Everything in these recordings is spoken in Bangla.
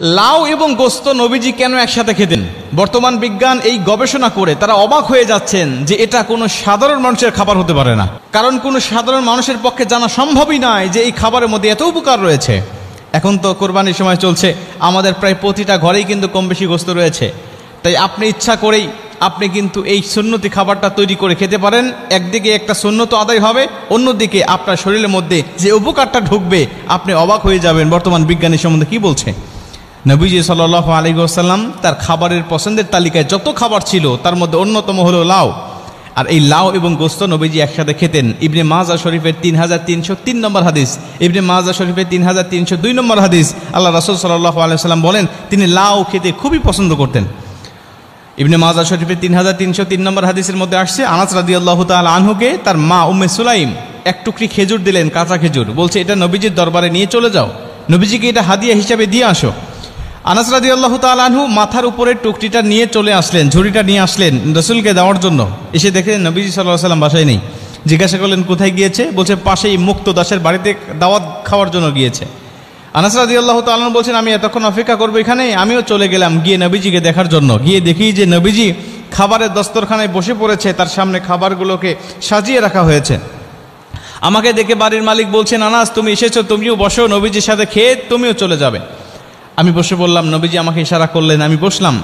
লাউ এবং গোস্ত নবীজি কেন একসাথে খেতেন? বর্তমান বিজ্ঞান এই গবেষণা করে তারা অবাক হয়ে যাচ্ছেন যে এটা কোনো সাধারণ মানুষের খাবার হতে পারে না। কারণ কোনো সাধারণ মানুষের পক্ষে জানা সম্ভবই নয় যে এই খাবারের মধ্যে এত উপকার রয়েছে। এখন তো কোরবানির সময় চলছে, আমাদের প্রায় প্রতিটা ঘরেই কিন্তু কম বেশি গোস্ত রয়েছে। তাই আপনি ইচ্ছা করেই আপনি কিন্তু এই সুন্নতি খাবারটা তৈরি করে খেতে পারেন। একদিকে একটা সুন্নত আদায় হবে, অন্যদিকে আপনার শরীরের মধ্যে যে উপকারটা ঢুকবে আপনি অবাক হয়ে যাবেন বর্তমান বিজ্ঞানের সম্বন্ধে কি বলছে। নবীজি সাল্লাল্লাহু আলাইহি ওয়াসাল্লাম তার খাবারের পছন্দের তালিকায় যত খাবার ছিল তার মধ্যে অন্যতম হলো লাউ। আর এই লাউ এবং গোস্ত নবীজি একসাথে খেতেন। ইবনে মাজা শরীফের 3303 নম্বর হাদিস, ইবনে মাজা শরীফের 3302 নম্বর হাদিস, আল্লাহ রাসূল সাল্লাল্লাহু আলাইহি ওয়াসাল্লাম বলেন তিনি লাউ খেতে খুবই পছন্দ করতেন। ইবনে মাজা শরীফের 3303 নম্বর হাদিসের মধ্যে আসছে, আনাস রাদিয়াল্লাহু তাআলা আনহুকে তার মা উম্মে সুলাইম এক টুকরি খেজুর দিলেন, কাঁচা খেজুর, বলছে এটা নবীজির দরবারে নিয়ে চলে যাও, নবীজিকে এটা হাদিয়া হিসাবে দিয়ে আসো। আনাস রাদিয়াল্লাহু তাআলা আনহু মাথার উপরে টুকরিটা নিয়ে চলে আসলেন, ঝুড়িটা নিয়ে আসলেন রাসূলকে দেওয়ার জন্য। এসে দেখে নবীজি সাল্লাল্লাহু আলাইহি ওয়াসাল্লাম বাসায় নেই। জিজ্ঞাসা করলেন কোথায় গিয়েছে? বলছে পাশেই মুক্ত দাসের বাড়িতে দাওয়াত খাওয়ার জন্য গিয়েছে। আনাস রাদিয়াল্লাহু তাআলা আনহু বলছেন আমি এতক্ষণ অপেক্ষা করবো এখানে, আমিও চলে গেলাম গিয়ে নবীজিকে দেখার জন্য। গিয়ে দেখি যে নবীজি খাবারের দস্তরখানায় বসে পড়েছে, তার সামনে খাবারগুলোকে সাজিয়ে রাখা হয়েছে। আমাকে দেখে বাড়ির মালিক বলছেন আনাস তুমি এসেছো, তুমিও বসো, নবীজির সাথে খেয়ে তুমিও চলে যাবে। আমি বসে বললাম, নবীজি আমাকে ইশারা করলেন, আমি বসলাম।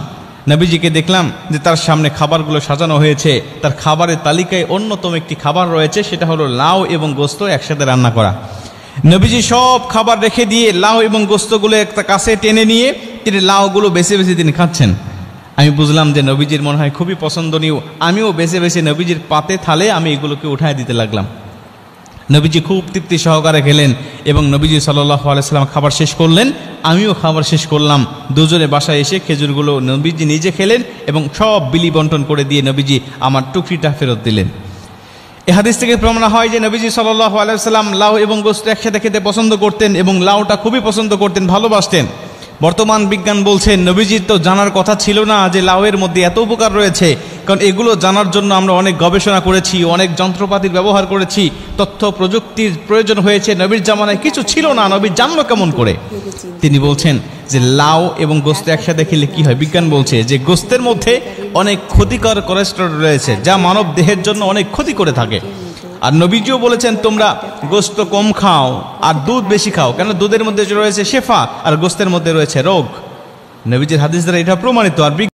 নবীজিকে দেখলাম যে তার সামনে খাবারগুলো সাজানো হয়েছে, তার খাবারের তালিকায় অন্যতম একটি খাবার রয়েছে, সেটা হলো লাউ এবং গোস্ত একসাথে রান্না করা। নবীজি সব খাবার রেখে দিয়ে লাউ এবং গোস্তগুলো একটা কাছে টেনে নিয়ে তিনি লাউগুলো বেছে বেছে তিনি খাচ্ছেন। আমি বুঝলাম যে নবীজির মনে হয় খুবই পছন্দনীয়। আমিও বেছে বেছে নবীজির পাতে থালে আমি এগুলোকে উঠায় দিতে লাগলাম। নবীজি খুব তৃপ্তি সহকারে খেলেন এবং নবীজি সাল্লাল্লাহু আলাইহি ওয়াসাল্লাম খাবার শেষ করলেন, আমিও খাবার শেষ করলাম। দুজনে বাসায় এসে খেজুরগুলো নবীজি নিজে খেলেন এবং সব বিলি বন্টন করে দিয়ে নবীজি আমার টুকরিটা ফেরত দিলেন। এই হাদিস থেকে প্রমাণ হয় যে নবীজি সাল্লাল্লাহু আলাইহি ওয়াসাল্লাম লাউ এবং গোস্ত একসাথে খেতে পছন্দ করতেন এবং লাউটা খুবই পছন্দ করতেন, ভালোবাসতেন। বর্তমান বিজ্ঞান বলছেন নবীজির তো জানার কথা ছিল না যে লাউয়ের মধ্যে এত উপকার রয়েছে, কারণ এগুলো জানার জন্য আমরা অনেক গবেষণা করেছি, অনেক যন্ত্রপাতির ব্যবহার করেছি, তথ্য প্রযুক্তির প্রয়োজন হয়েছে। নবীর জামানায় কিছু ছিল না, নবী জানলো কেমন করে? তিনি বলছেন যে লাউ এবং গোস্ত একসাথে খেলে কি হয়। বিজ্ঞান বলছে যে গোস্তের মধ্যে অনেক ক্ষতিকর কোলেস্টেরল রয়েছে যা মানব দেহের জন্য অনেক ক্ষতি করে থাকে। আর নবীজিও বলেছেন তোমরা গোস্ত কম খাও আর দুধ বেশি খাও, কেন দুধের মধ্যে রয়েছে শেফা আর গোস্তের মধ্যে রয়েছে রোগ। নবীজির হাদিস দ্বারা এটা প্রমাণিত। আর